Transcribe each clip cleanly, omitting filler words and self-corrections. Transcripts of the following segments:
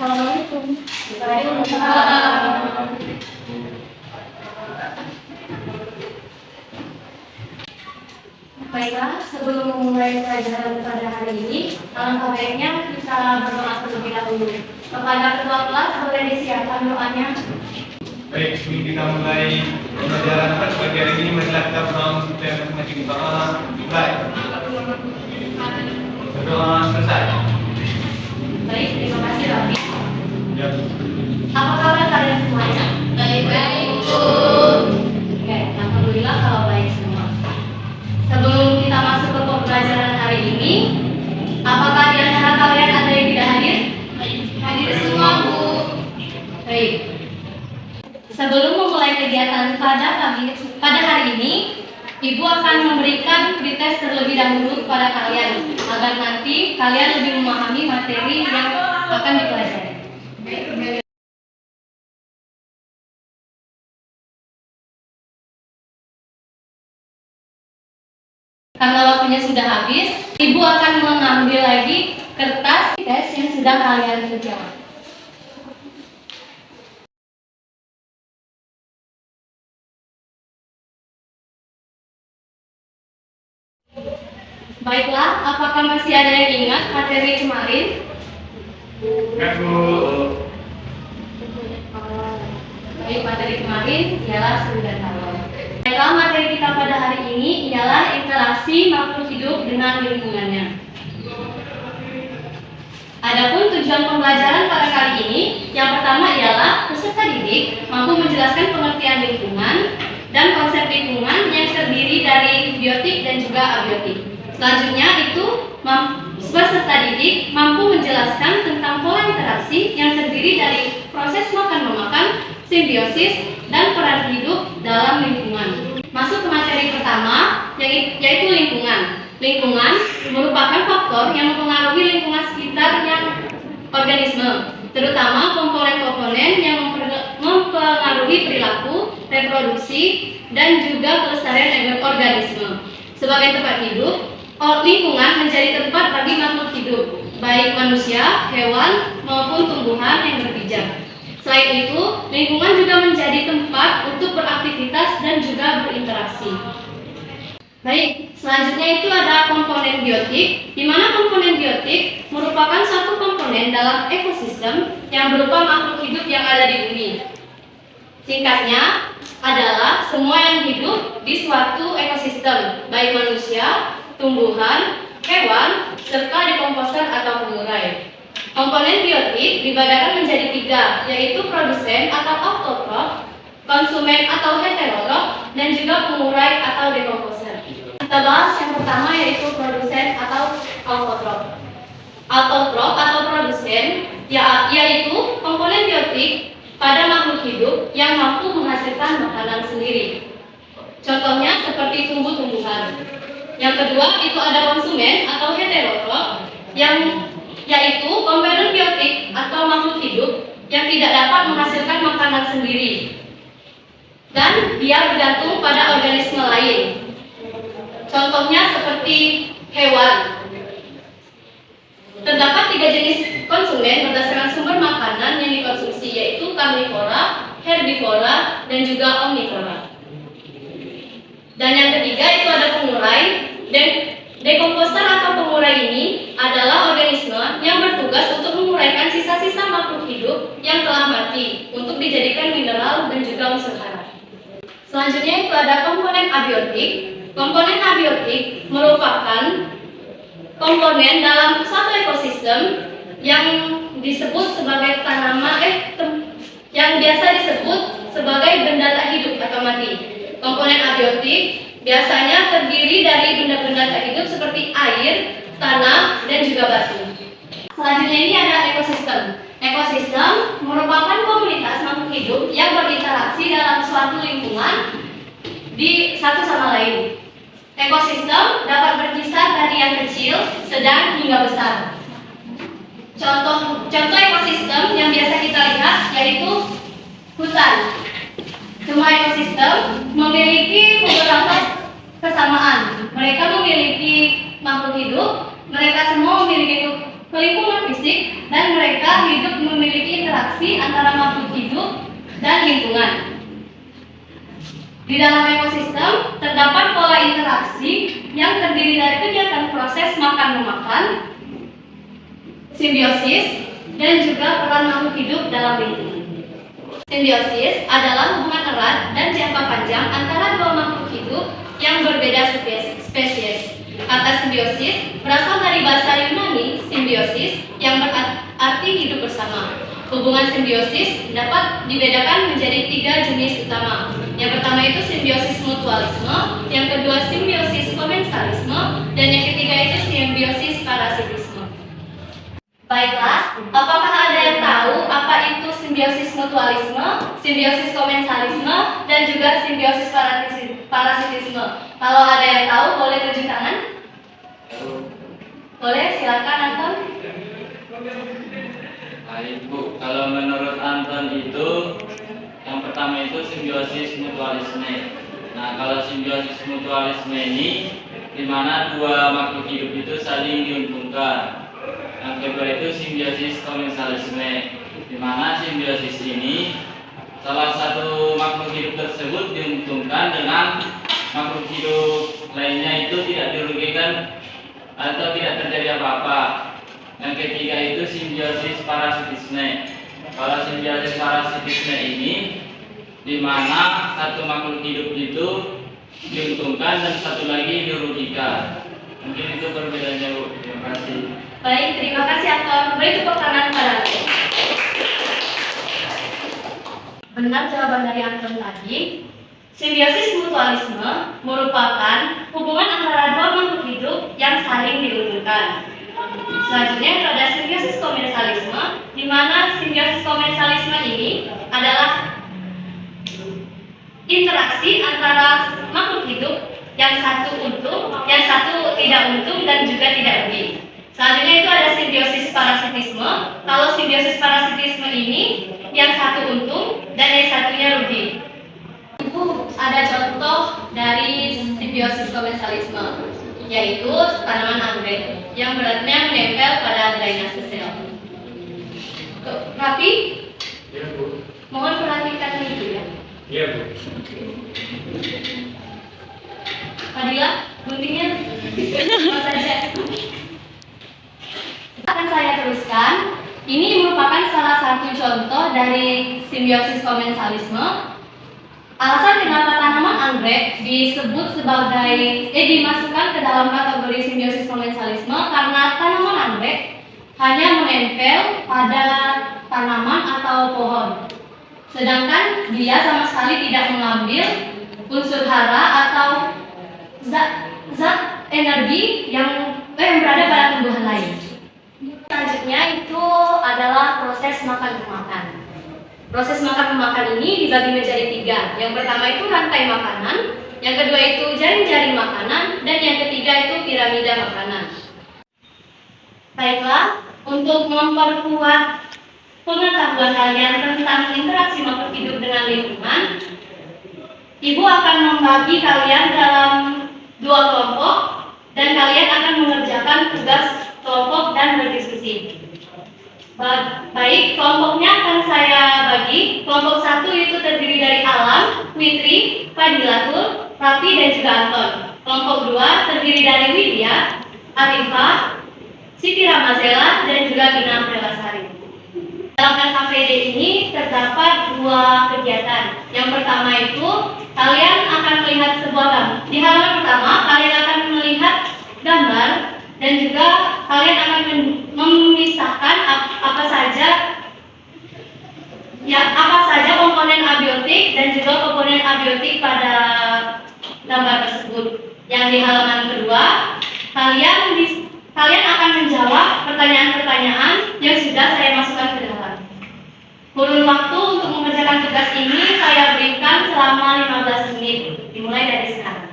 Assalamualaikum. Waalaikumsalam. Baiklah, sebelum memulai pelajaran pada hari ini, alangkah baiknya kita berdoa terlebih dahulu. Kepada ketua kelas, boleh disiapkan doanya. Baik, sebelum kita mulai pembelajaran pada pagi hari ini, marilah kita masing-masing berdoa. Baik. Berdoa selesai. Baik, terima kasih Rafi. Ya. Apa kabar kalian semuanya? Baik-baik, Bu. Oke, alhamdulillah kalau baik semua. Sebelum kita masuk ke pembelajaran hari ini, apakah di antara kalian ada yang tidak hadir? Hadir semua, Bu. Baik. Sebelum memulai kegiatan pada hari ini, Ibu akan memberikan pretest terlebih dahulu kepada kalian agar nanti kalian lebih memahami materi yang akan dipelajari. Karena waktunya sudah habis, Ibu akan mengambil lagi kertas tes yang sudah kalian kerjakan. Baiklah, apakah masih ada yang ingat materi kemarin? Enggak, Bu. Baik, materi kemarin ialah sembilan hal. Baiklah, materi kita pada hari ini ialah interaksi makhluk hidup dengan lingkungannya. Adapun tujuan pembelajaran pada kali ini, yang pertama ialah peserta didik mampu menjelaskan pengertian lingkungan dan konsep lingkungan yang terdiri dari biotik dan juga abiotik. Selanjutnya itu peserta didik mampu menjelaskan tentang pola interaksi yang terdiri dari proses makan-memakan, simbiosis, dan peran hidup dalam lingkungan. Masuk ke materi pertama, yaitu lingkungan. Lingkungan merupakan faktor yang mempengaruhi lingkungan sekitarnya organisme, terutama komponen-komponen yang mempengaruhi perilaku, reproduksi, dan juga kelestarian organisme. Sebagai tempat hidup, lingkungan menjadi tempat bagi makhluk hidup, baik manusia, hewan, maupun tumbuhan yang berpijak. Selain itu, lingkungan juga menjadi tempat untuk beraktivitas dan juga berinteraksi. Baik, selanjutnya itu ada komponen biotik, di mana komponen biotik merupakan satu komponen dalam ekosistem yang berupa makhluk hidup yang ada di bumi. Singkatnya adalah semua yang hidup di suatu ekosistem, baik manusia, tumbuhan, hewan, serta dekomposer atau pengurai. Komponen biotik dibedakan menjadi tiga, yaitu produsen atau autotrof, konsumen atau heterotrof, dan juga pengurai atau dekomposer. Kita bahas yang pertama yaitu produsen atau autotrof. Autotrof atau produsen yaitu komponen biotik pada makhluk hidup yang mampu menghasilkan makanan sendiri. Contohnya seperti tumbuh-tumbuhan. Yang kedua itu ada konsumen atau heterotrof yang yaitu komponen biotik atau makhluk hidup yang tidak dapat menghasilkan makanan sendiri dan dia bergantung pada organisme lain. Contohnya seperti hewan. Terdapat tiga jenis konsumen berdasarkan sumber makanan yang dikonsumsi, yaitu karnivora, herbivora, dan juga omnivora. Dan yang ketiga itu ada pengurai. Dan dekomposer atau pengurai ini adalah organisme yang bertugas untuk menguraikan sisa-sisa makhluk hidup yang telah mati untuk dijadikan mineral dan juga unsur hara. Selanjutnya itu ada komponen abiotik. Komponen abiotik merupakan komponen dalam satu ekosistem yang disebut sebagai yang biasa disebut sebagai benda tak hidup atau mati. Komponen abiotik biasanya terdiri dari benda-benda tak hidup seperti air, tanah, dan juga batu. Selanjutnya ini ada ekosistem. Ekosistem merupakan komunitas makhluk hidup yang berinteraksi dalam suatu lingkungan di satu sama lain. Ekosistem dapat berkisar dari yang kecil, sedang hingga besar. Contoh ekosistem yang biasa kita lihat yaitu hutan. Semua ekosistem memiliki beberapa kesamaan. Mereka memiliki makhluk hidup, mereka semua memiliki ke lingkungan fisik dan mereka hidup memiliki interaksi antara makhluk hidup dan lingkungan. Di dalam ekosistem terdapat pola interaksi yang terdiri dari kegiatan proses makan-memakan, simbiosis, dan juga peran makhluk hidup dalam lingkungan. Simbiosis adalah hubungan erat dan jangka panjang antara dua makhluk hidup yang berbeda spesies. Kata simbiosis berasal dari bahasa Yunani simbiosis yang berarti hidup bersama. Hubungan simbiosis dapat dibedakan menjadi 3 jenis utama. Yang pertama itu simbiosis mutualisme, yang kedua simbiosis komensalisme, dan yang ketiga itu simbiosis parasitisme. Baiklah, apakah ada yang tahu apa itu simbiosis mutualisme, simbiosis komensalisme, dan juga simbiosis parasitisme? Kalau ada yang tahu, boleh tunjuk tangan? Boleh, silakan Anton. Baik Bu, kalau menurut Anton itu yang pertama itu simbiosis mutualisme. Nah, kalau simbiosis mutualisme ini di mana dua makhluk hidup itu saling diuntungkan. Yang kedua itu simbiosis komensalisme, di mana simbiosis ini salah satu makhluk hidup tersebut diuntungkan dengan makhluk hidup lainnya itu tidak dirugikan atau tidak terjadi apa-apa. Yang ketiga itu simbiosis parasitisme. Kalau simbiosis parasitisme ini di mana satu makhluk hidup itu diuntungkan dan satu lagi dirugikan. Mungkin itu perbedaannya Bu. Terima kasih. Baik, terima kasih Anton. Beri tepuk tangan pada Anton. Benar jawaban dari Anton tadi. Simbiosis mutualisme merupakan hubungan antara dua makhluk hidup yang saling diuntungkan. Selanjutnya itu ada simbiosis komensalisme, di mana simbiosis komensalisme ini adalah interaksi antara makhluk hidup yang satu untung, yang satu tidak untung dan juga tidak rugi. Selanjutnya itu ada simbiosis parasitisme. Kalau simbiosis parasitisme ini yang satu untung dan yang satunya rugi. Ibu, ada contoh dari simbiosis komensalisme, yaitu tanaman anggrek yang beratnya menempel pada drainase sel. Rapi, Ya Bu. mohon perhatikan itu ya. Iya Bu. Fadila, guntingnya apa saja. Akan saya teruskan. Ini merupakan salah satu contoh dari simbiosis komensalisme. Alasan kenapa tanaman anggrek disebut sebagai dimasukkan ke dalam kategori simbiosis komensalisme karena tanaman anggrek hanya menempel pada tanaman atau pohon, sedangkan dia sama sekali tidak mengambil unsur hara atau zat energi yang berada pada tumbuhan lain. Selanjutnya itu adalah proses makan-memakan. Proses makan-memakan ini dibagi menjadi 3. Yang pertama itu rantai makanan, yang kedua itu jaring-jaring makanan, dan yang ketiga itu piramida makanan. Baiklah, untuk memperkuat pengetahuan kalian tentang interaksi makhluk hidup dengan lingkungan, Ibu akan membagi kalian dalam 2 kelompok dan kalian akan mengerjakan tugas kelompok dan berdiskusi. Baik, kelompoknya akan saya bagi. Kelompok 1 itu terdiri dari Alam, Fitri, Fadilatul, Rafi, dan juga Anton. Kelompok 2 terdiri dari Widya, Arifah, Siti Ramazela, dan juga Bina Prelasari. Dalam LKPD ini terdapat 2 kegiatan. Yang pertama itu kalian akan melihat sebuah gambar. Di halaman pertama kalian akan melihat gambar dan juga kalian akan memisahkan apa saja komponen abiotik dan juga komponen abiotik pada gambar tersebut. Yang di halaman kedua kalian akan menjawab pertanyaan-pertanyaan yang sudah saya masukkan ke dalam. Kurun waktu untuk mengerjakan tugas ini saya berikan selama 15 menit, dimulai dari sekarang.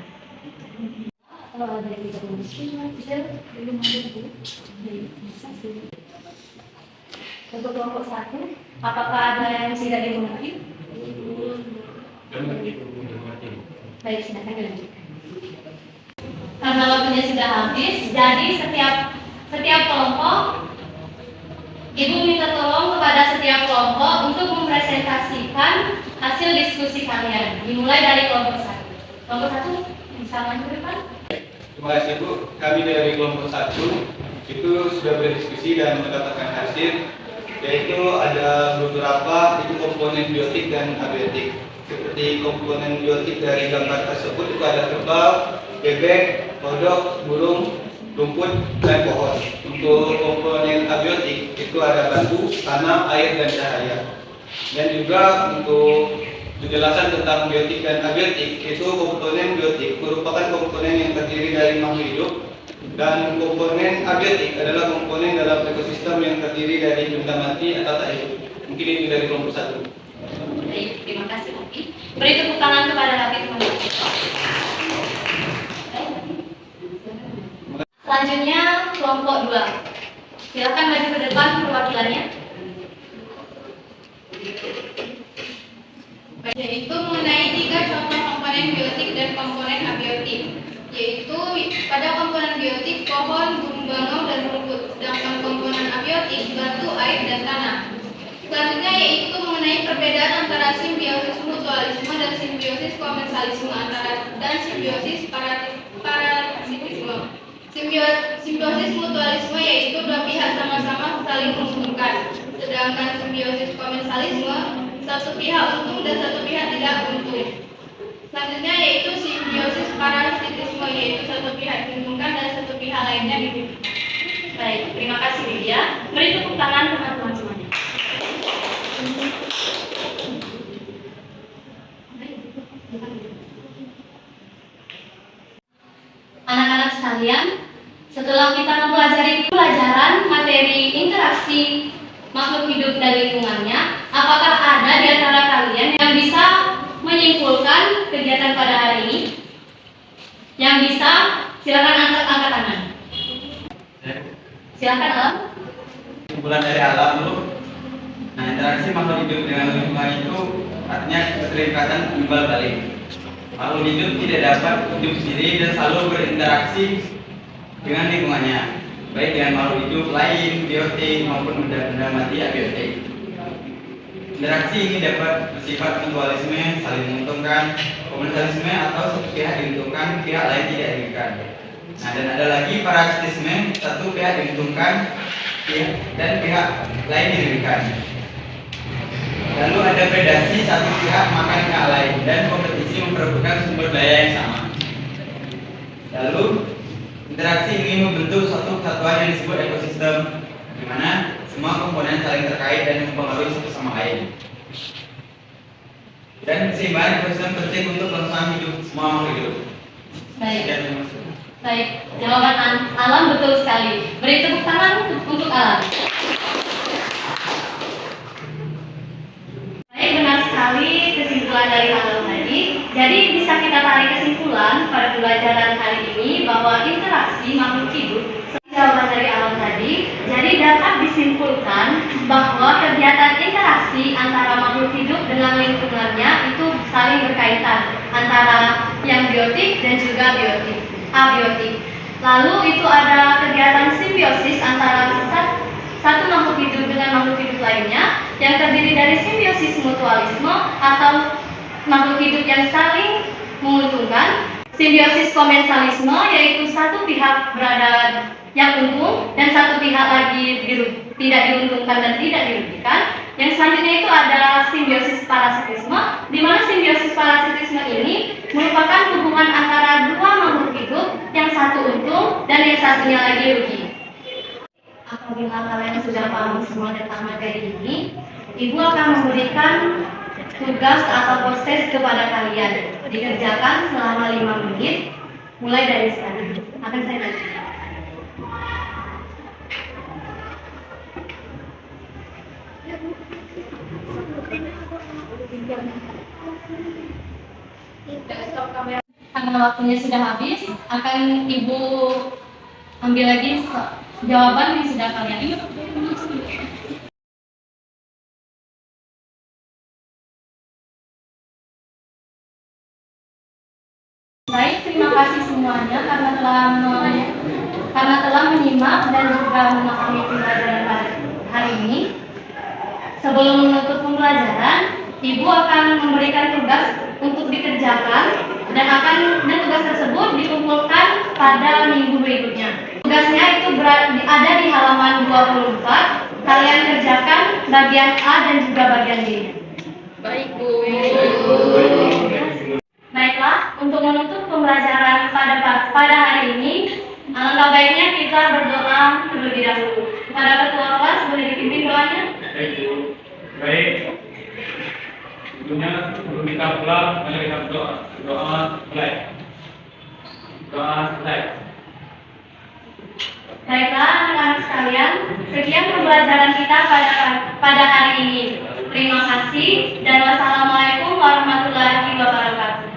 Untuk kelompok 1, apakah ada yang tidak dimengerti? Baik, silakan dilanjutkan. Karena waktunya sudah habis, jadi setiap kelompok Ibu minta tolong kepada setiap kelompok untuk mempresentasikan hasil diskusi kalian. Dimulai dari kelompok 1. Kelompok 1 bisa maju ke depan. Terima kasih Bu. Kami dari kelompok 1 itu sudah berdiskusi dan mendapatkan hasil, yaitu ada beberapa itu komponen biotik dan abiotik. Seperti komponen biotik dari gambar tersebut itu ada kerbau, bebek, kodok, burung, rumput, dan pohon. Untuk komponen abiotik itu ada batu, tanah, air, dan cahaya. Dan juga untuk penjelasan tentang biotik dan abiotik, itu komponen biotik merupakan komponen yang terdiri dari makhluk hidup, dan komponen abiotik adalah komponen dalam ekosistem yang terdiri dari benda mati atau tak hidup. Mungkin itu dari kelompok 1. Baik, terima kasih Oki. Beri tepuk tangan kepada Rafi teman-teman. Selanjutnya kelompok 2. Silakan maju ke depan perwakilannya. Yaitu mengenai 3 contoh komponen biotik dan komponen abiotik. Yaitu pada komponen biotik pohon, burung bangau, dan rumput. Sedangkan komponen abiotik batu, air, dan tanah. Selanjutnya yaitu mengenai perbedaan antara simbiosis mutualisme dan simbiosis komensalisme dan simbiosis parasitisme. Simbiosis mutualisme yaitu dua pihak sama-sama saling menguntungkan, sedangkan simbiosis komensalisme satu pihak untung dan satu pihak tidak untung. Selanjutnya yaitu simbiosis parasitisme yaitu satu pihak diuntungkan dan satu pihak lainnya dirugikan. Baik, terima kasih Lydia. Beri tepuk tangan teman-teman semuanya. Anak-anak sekalian, setelah kita mempelajari pelajaran materi interaksi makhluk hidup dan lingkungannya, apakah ada di antara kalian yang bisa menyimpulkan kegiatan pada hari ini? Yang bisa, silakan angkat tangan. Silakan Alam. Kesimpulan dari alam dulu. Nah, interaksi makhluk hidup dengan lingkungan itu artinya keterikatan imbal balik. Makhluk hidup tidak dapat hidup sendiri dan selalu berinteraksi dengan lingkungannya, baik dengan makhluk hidup lain, biotik maupun benda-benda mati abiotik. Interaksi ini dapat bersifat mutualisme, saling menguntungkan, komensalisme atau satu pihak diuntungkan, pihak lain tidak dirugikan. Nah, dan ada lagi parasitisme, satu pihak diuntungkan dan pihak lain dirugikan. Lalu ada predasi, satu pihak makan pihak lain, dan kompetisi memperebutkan sumber daya yang sama. Lalu interaksi ini membentuk suatu kesatuan yang disebut ekosistem, di mana semua komponen saling terkait dan mempengaruhi satu sama lain. Dan keseimbangan ekosistem penting untuk kelangsungan hidup semua makhluk hidup. Baik, jawaban Alam betul sekali. Beri tepuk tangan untuk Alam. Baik, benar sekali kesimpulan dari Alam tadi. Jadi bisa kita tarik kesimpulan pada pelajaran hari ini bahwa interaksi makhluk hidup, jawaban dari Alam tadi, jadi dapat disimpulkan bahwa kegiatan interaksi antara makhluk hidup dengan lingkungannya itu saling berkaitan antara yang biotik dan juga abiotik. Lalu itu ada kegiatan simbiosis antara satu makhluk hidup dengan makhluk hidup lainnya yang terdiri dari simbiosis mutualisme atau makhluk hidup yang saling menguntungkan, simbiosis komensalisme yaitu satu pihak berada yang untung dan satu pihak lagi tidak diuntungkan dan tidak dirugikan. Yang selanjutnya itu ada simbiosis parasitisme, di mana simbiosis parasitisme ini merupakan hubungan antara dua makhluk hidup, yang satu untung dan yang satunya lagi rugi. Apabila kalian sudah paham semua tentang materi ini, Ibu akan memberikan tugas atau proses kepada kalian, dikerjakan selama 5 menit, mulai dari sekarang. Akan saya bantu. Karena waktunya sudah habis, akan Ibu ambil lagi jawaban yang sudah kalian ingat. Baik, terima kasih semuanya karena telah menyimak dan juga memahami pelajaran hari ini. Sebelum menutup pembelajaran, Ibu akan memberikan tugas untuk dikerjakan dan tugas tersebut dikumpulkan pada minggu berikutnya. Tugasnya itu ada di halaman 24. Kalian kerjakan bagian A dan juga bagian B. Baik, Bu. Baiklah, untuk menutup pembelajaran pada hari ini, alangkah baiknya kita berdoa terlebih dahulu. Kepada ketua kelas, boleh dipimpin doanya? Baik. Tentunya sebelum kita pulang, mari kita berdoa. Doa mulai. Doa selesai. Baiklah, anak-anak sekalian, sekian pembelajaran kita pada hari ini. Terima kasih dan wassalamualaikum warahmatullahi wabarakatuh.